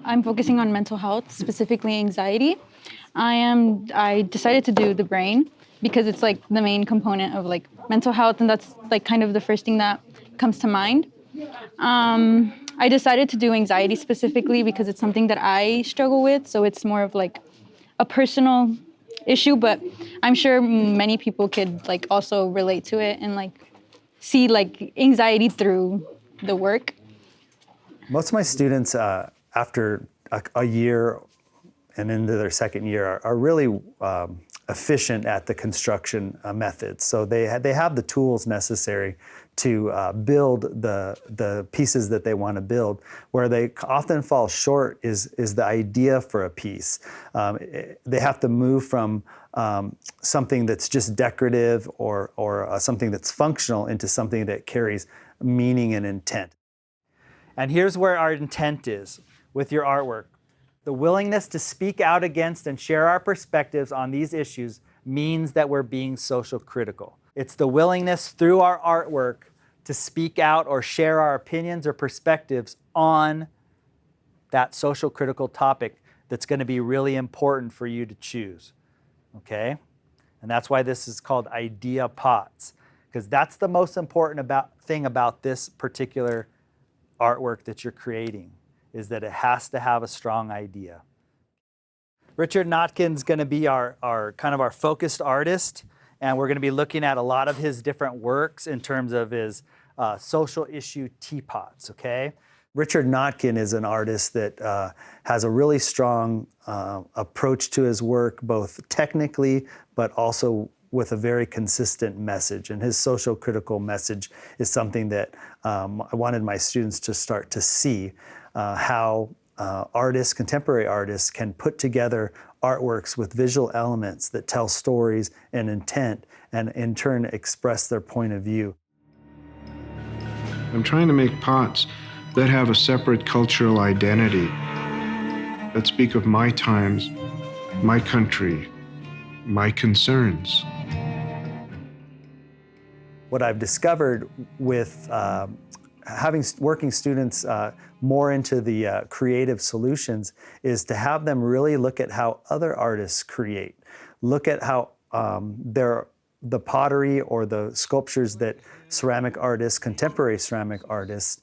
I'm focusing on mental health, specifically anxiety. I decided to do the brain because it's like the main component of like mental health, and that's like kind of the first thing that comes to mind. I decided to do anxiety specifically because it's something that I struggle with, so it's more of like a personal issue, but I'm sure many people could like also relate to it and like see like anxiety through the work. Most of my students, after a year and into their second year, are really efficient at the construction methods. So they have the tools necessary to build the pieces that they want to build. Where they often fall short is the idea for a piece. They have to move from something that's just decorative or something that's functional into something that carries meaning and intent. And here's where our intent is with your artwork. The willingness to speak out against and share our perspectives on these issues means that we're being social critical. It's the willingness through our artwork to speak out or share our opinions or perspectives on that social critical topic that's going to be really important for you to choose, okay? And that's why this is called idea pots, because that's the most important thing about this particular artwork that you're creating, is that it has to have a strong idea. Richard Notkin's going to be our kind of our focused artist, and we're going to be looking at a lot of his different works in terms of his social issue teapots, okay? Richard Notkin is an artist that has a really strong approach to his work, both technically, but also with a very consistent message. And his social critical message is something that I wanted my students to start to see how artists, contemporary artists, can put together artworks with visual elements that tell stories and intent, and in turn express their point of view. I'm trying to make pots that have a separate cultural identity, that speak of my times, my country, my concerns. What I've discovered with having working students more into the creative solutions is to have them really look at how other artists create. Look at how the pottery or the sculptures that ceramic artists, contemporary ceramic artists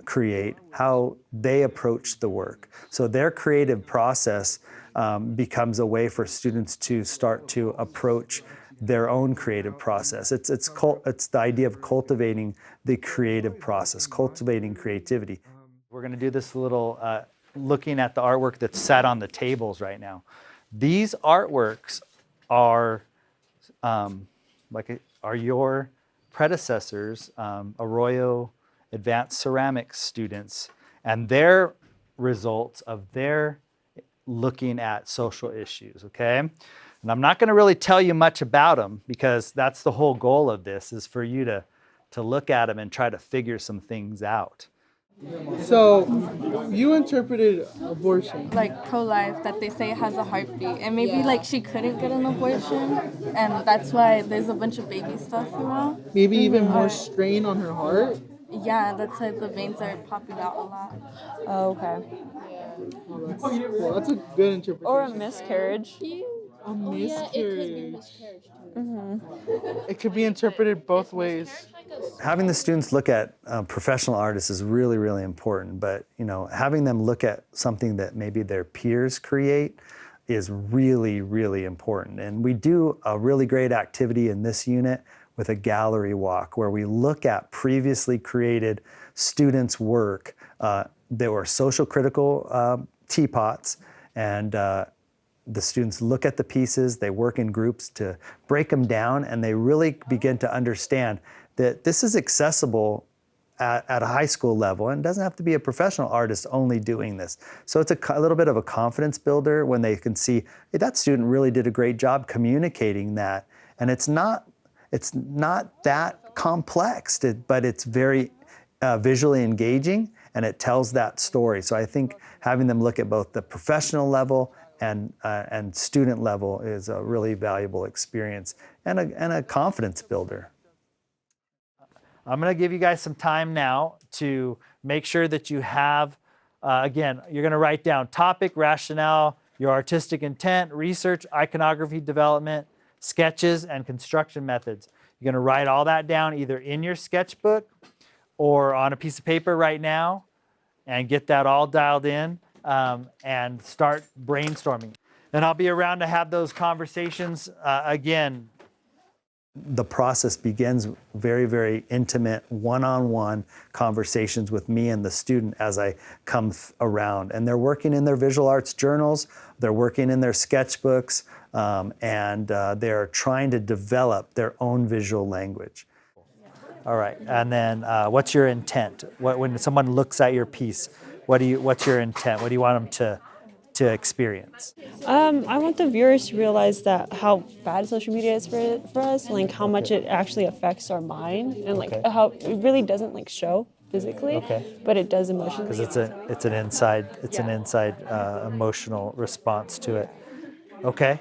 create, how they approach the work. So their creative process becomes a way for students to start to approach their own creative process. It's the idea of cultivating the creative process, cultivating creativity. We're going to do this little looking at the artwork that's set on the tables right now. These artworks are your predecessors, Arroyo Advanced Ceramics students, and their results of their looking at social issues, okay? And I'm not going to really tell you much about them, because that's the whole goal of this, is for you to look at them and try to figure some things out. So, you interpreted abortion. Like pro-life, that they say has a heartbeat, and maybe like she couldn't get an abortion, and that's why there's a bunch of baby stuff around. Maybe even more strain on her heart. Yeah, that's why the veins are popping out a lot. Oh, okay. Well, that's a good interpretation. Or a miscarriage. A miscarriage. Mm-hmm. It could be interpreted both ways. Having the students look at professional artists is really, really important, but having them look at something that maybe their peers create is really, really important. And we do a really great activity in this unit with a gallery walk, where we look at previously created students' work that were social critical teapots, and the students look at the pieces, they work in groups to break them down, and they really begin to understand that this is accessible at a high school level, and it doesn't have to be a professional artist only doing this. So it's a little bit of a confidence builder when they can see, hey, that student really did a great job communicating that, and it's not that complex, but it's very visually engaging, and it tells that story. So I think having them look at both the professional level and student level is a really valuable experience and a confidence builder. I'm going to give you guys some time now to make sure that you have Again, you're going to write down topic, rationale, your artistic intent, research, iconography development, sketches, and construction methods. You're going to write all that down either in your sketchbook or on a piece of paper right now and get that all dialed in and start brainstorming. And I'll be around to have those conversations again. The process begins very, very intimate, one-on-one conversations with me and the student as I come around. And they're working in their visual arts journals, they're working in their sketchbooks, and they're trying to develop their own visual language. All right, and then what's your intent? When someone looks at your piece, what's your intent? What do you want them to experience? I want the viewers to realize that how bad social media is for us, like how much it actually affects our mind, and like how it really doesn't like show physically, but it does emotionally. Because it's an inside emotional response to it. Okay,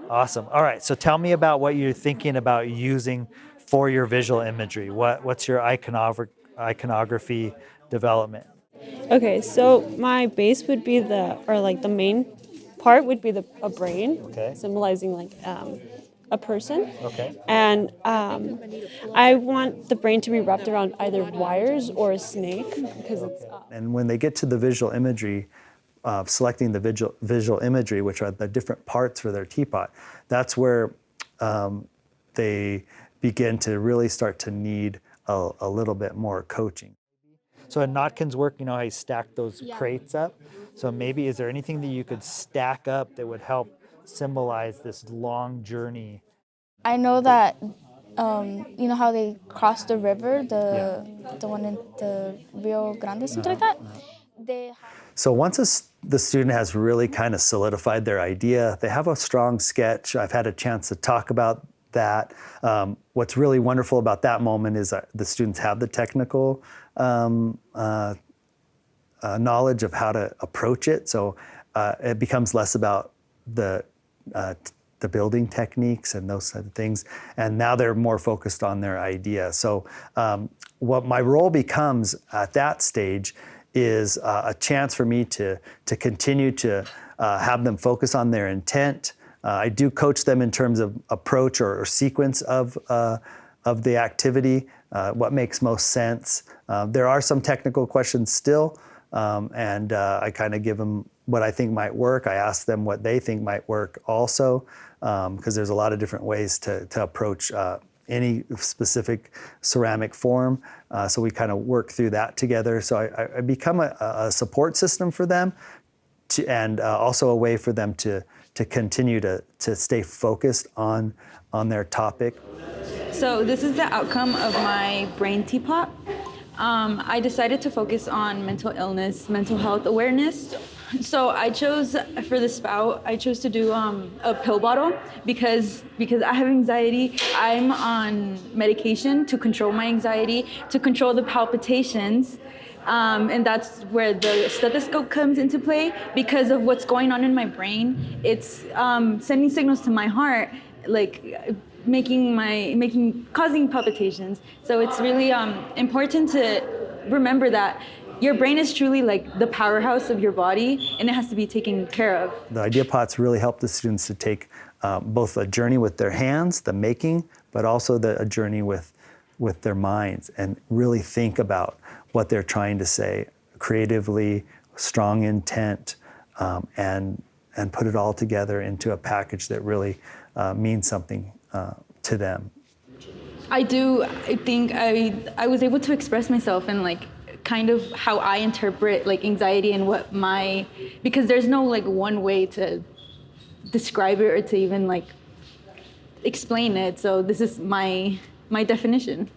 awesome. All right, so tell me about what you're thinking about using for your visual imagery. What's your iconography development? Okay, so my base would be the main part would be a brain, symbolizing like a person. Okay. And I want the brain to be wrapped around either wires or a snake because it's. And when they get to the visual imagery, selecting the visual imagery, which are the different parts for their teapot, that's where they begin to really start to need a little bit more coaching. So in Notkin's work, you know how he stacked those crates up? So maybe is there anything that you could stack up that would help symbolize this long journey? I know that, you know how they cross the river, the one in the Rio Grande, something like that? So once the student has really kind of solidified their idea, they have a strong sketch. I've had a chance to talk about that. What's really wonderful about that moment is that the students have the technical knowledge of how to approach it. So it becomes less about the building techniques and those type of things. And now they're more focused on their idea. So what my role becomes at that stage is a chance for me to continue to have them focus on their intent. I do coach them in terms of approach or sequence of the activity, what makes most sense. There are some technical questions still, and I kind of give them what I think might work. I ask them what they think might work also, because there's a lot of different ways to approach any specific ceramic form. So we kind of work through that together. So I become a support system for them, and also a way for them to continue to stay focused on their topic. So this is the outcome of my brain teapot. I decided to focus on mental illness, mental health awareness. So I chose, for the spout, I chose to do a pill bottle because I have anxiety. I'm on medication to control my anxiety, to control the palpitations. And that's where the stethoscope comes into play because of what's going on in my brain. It's sending signals to my heart, like causing palpitations. So it's really important to remember that your brain is truly like the powerhouse of your body, and it has to be taken care of. The idea pots really help the students to take both a journey with their hands, the making, but also a journey with their minds, and really think about what they're trying to say creatively, strong intent, and put it all together into a package that really means something to them. I think I was able to express myself and like kind of how I interpret like anxiety and because there's no like one way to describe it or to even like explain it. So this is my definition.